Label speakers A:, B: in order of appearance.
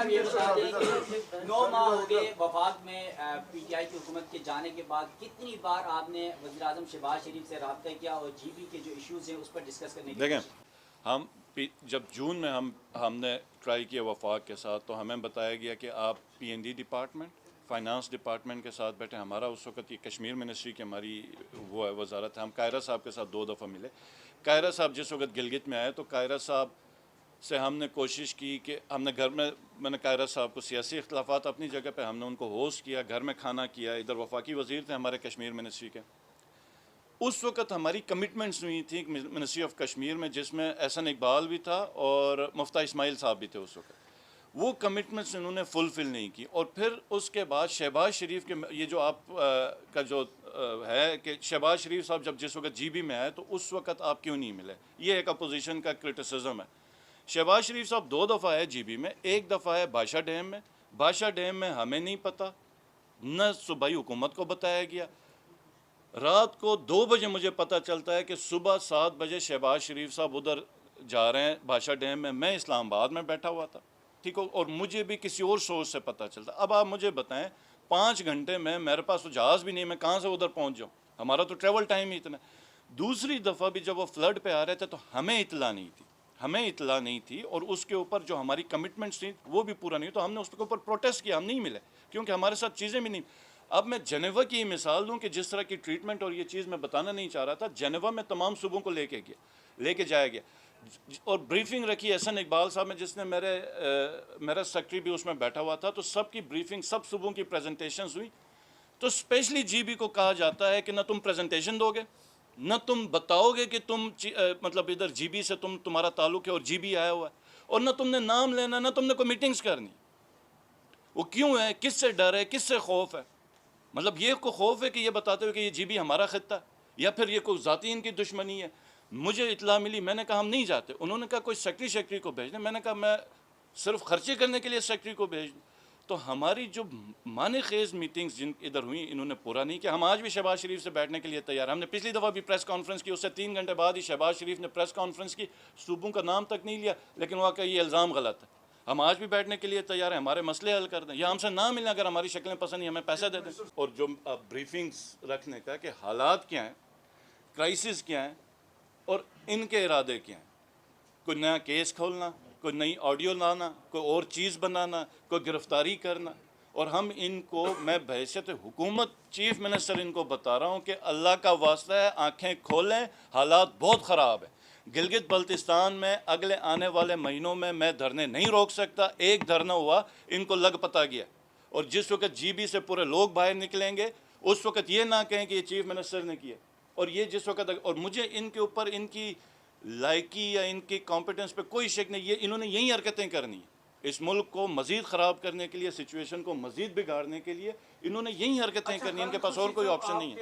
A: صاحب یہ بتا دیں کہ 9 ماہ ہو گئے وفاق میں پی ٹی آئی کی حکومت کے جانے کے بعد، کتنی بار آپ نے وزیر اعظم شہباز شریف سے رابطہ کیا اور جی بی کے جو ایشوز ہیں اس پر ڈسکس کرنے کی
B: دیکھیں ہم جب جون میں ہم نے ٹرائی کیا وفاق کے ساتھ تو ہمیں بتایا گیا کہ آپ P N D department finance department کے ساتھ بیٹھے. ہمارا اس وقت یہ کشمیر منسٹری کی ہماری وہ ہے وزارت ہے. ہم قاہرہ صاحب کے ساتھ 2 دفعہ ملے. قاہرہ صاحب جس وقت گلگت میں آئے تو قاہرہ صاحب سے ہم نے کوشش کی کہ ہم نے گھر میں نے قاہرہ صاحب کو سیاسی اختلافات اپنی جگہ پہ ہم نے ان کو ہوسٹ کیا, گھر میں کھانا کیا. ادھر وفاقی وزیر تھے ہمارے کشمیر منسٹری کے. اس وقت ہماری کمٹمنٹس ہوئی تھیں منسٹری آف کشمیر میں جس میں احسن اقبال بھی تھا اور مفتہ اسماعیل صاحب بھی تھے اس وقت. وہ کمٹمنٹس انہوں نے فلفل نہیں کی. اور پھر اس کے بعد شہباز شریف کے یہ جو آپ کا جو ہے کہ شہباز شریف صاحب جب جس وقت جی بی میں آئے تو اس وقت آپ کیوں نہیں ملے, یہ ایک اپوزیشن کا کرٹیسزم ہے. شہباز شریف صاحب 2 دفعہ ہے جی بی میں. ایک دفعہ ہے بادشاہ ڈیم میں. بادشاہ ڈیم میں ہمیں نہیں پتہ, نہ صوبائی حکومت کو بتایا گیا. رات کو 2 بجے مجھے پتہ چلتا ہے کہ صبح 7 بجے شہباز شریف صاحب ادھر جا رہے ہیں بادشاہ ڈیم میں. میں اسلام آباد میں بیٹھا ہوا تھا, ٹھیک ہو, اور مجھے بھی کسی اور سورس سے پتہ چلتا. اب آپ مجھے بتائیں 5 گھنٹے میں میرے پاس تو جہاز بھی نہیں, میں کہاں سے ادھر پہنچ جاؤں, ہمارا تو ٹریول ٹائم ہی اتنا. دوسری دفعہ بھی جب وہ فلڈ پہ آ رہے تھے تو ہمیں اطلاع نہیں تھی اور اس کے اوپر جو ہماری کمٹمنٹس تھیں وہ بھی پورا نہیں. تو ہم نے اس کے اوپر پروٹیسٹ کیا, ہم نہیں ملے کیونکہ ہمارے ساتھ چیزیں بھی نہیں. اب میں جنیوا کی مثال دوں کہ جس طرح کی ٹریٹمنٹ, اور یہ چیز میں بتانا نہیں چاہ رہا تھا, جنیوا میں تمام صوبوں کو لے کے جایا گیا اور بریفنگ رکھی احسن اقبال صاحب میں, جس نے میرا سیکرٹری بھی اس میں بیٹھا ہوا تھا. تو سب کی بریفنگ, سب صوبوں کی پریزنٹیشنز ہوئی. تو اسپیشلی جی بی کو کہا جاتا ہے کہ نہ تم پریزنٹیشن دو گے, نہ تم بتاؤ گے کہ تم مطلب ادھر جی بی سے تمہارا تعلق ہے اور جی بی آیا ہوا ہے, اور نہ تم نے نام لینا, نہ تم نے کوئی میٹنگز کرنی. وہ کیوں ہے, کس سے ڈر ہے, کس سے خوف ہے؟ مطلب یہ کو خوف ہے کہ یہ بتاتے ہوئے کہ یہ جی بی ہمارا خطہ ہے, یا پھر یہ کوئی ذاتی ان کی دشمنی ہے. مجھے اطلاع ملی, میں نے کہا ہم نہیں جاتے. انہوں نے کہا کوئی سیکرٹری کو بھیج دیں. میں نے کہا میں صرف خرچے کرنے کے لیے سیکرٹری کو بھیج دوں. تو ہماری جو معنی خیز میٹنگز جن ادھر ہوئیں انہوں نے پورا نہیں کیا. ہم آج بھی شہباز شریف سے بیٹھنے کے لیے تیار. ہم نے پچھلی دفعہ بھی پریس کانفرنس کی, اس سے 3 گھنٹے بعد ہی شہباز شریف نے پریس کانفرنس کی. صوبوں کا نام تک نہیں لیا, لیکن وہاں کا یہ الزام غلط ہے. ہم آج بھی بیٹھنے کے لیے تیار ہیں, ہمارے مسئلے حل کر دیں, یا ہم سے نہ ملیں, اگر ہماری شکلیں پسند نہیں ہمیں پیسے دے دیں. اور جو بریفنگز رکھنے کا کہ حالات کیا ہیں, کرائسس کیا ہیں, اور ان کے ارادے کیا ہیں. کوئی نیا کیس کھولنا, کوئی نئی آڈیو لانا, کوئی اور چیز بنانا, کوئی گرفتاری کرنا. اور ہم ان کو, میں بحیثیت حکومت چیف منسٹر ان کو بتا رہا ہوں کہ اللہ کا واسطہ ہے آنکھیں کھولیں, حالات بہت خراب ہیں. گلگت بلتستان میں اگلے آنے والے مہینوں میں دھرنے نہیں روک سکتا. ایک دھرنا ہوا, ان کو لگ پتا گیا, اور جس وقت جی بی سے پورے لوگ باہر نکلیں گے اس وقت یہ نہ کہیں کہ یہ چیف منسٹر نے کیا. اور یہ جس وقت, اور مجھے ان کے اوپر ان کی لائکی یا ان کی کمپیٹنس پہ کوئی شک نہیں, یہ انہوں نے یہی حرکتیں کرنی ہیں. اس ملک کو مزید خراب کرنے کے لیے, سچویشن کو مزید بگاڑنے کے لیے انہوں نے یہی حرکتیں کرنی ہیں. ان کے پاس اور کوئی آپشن نہیں ہے.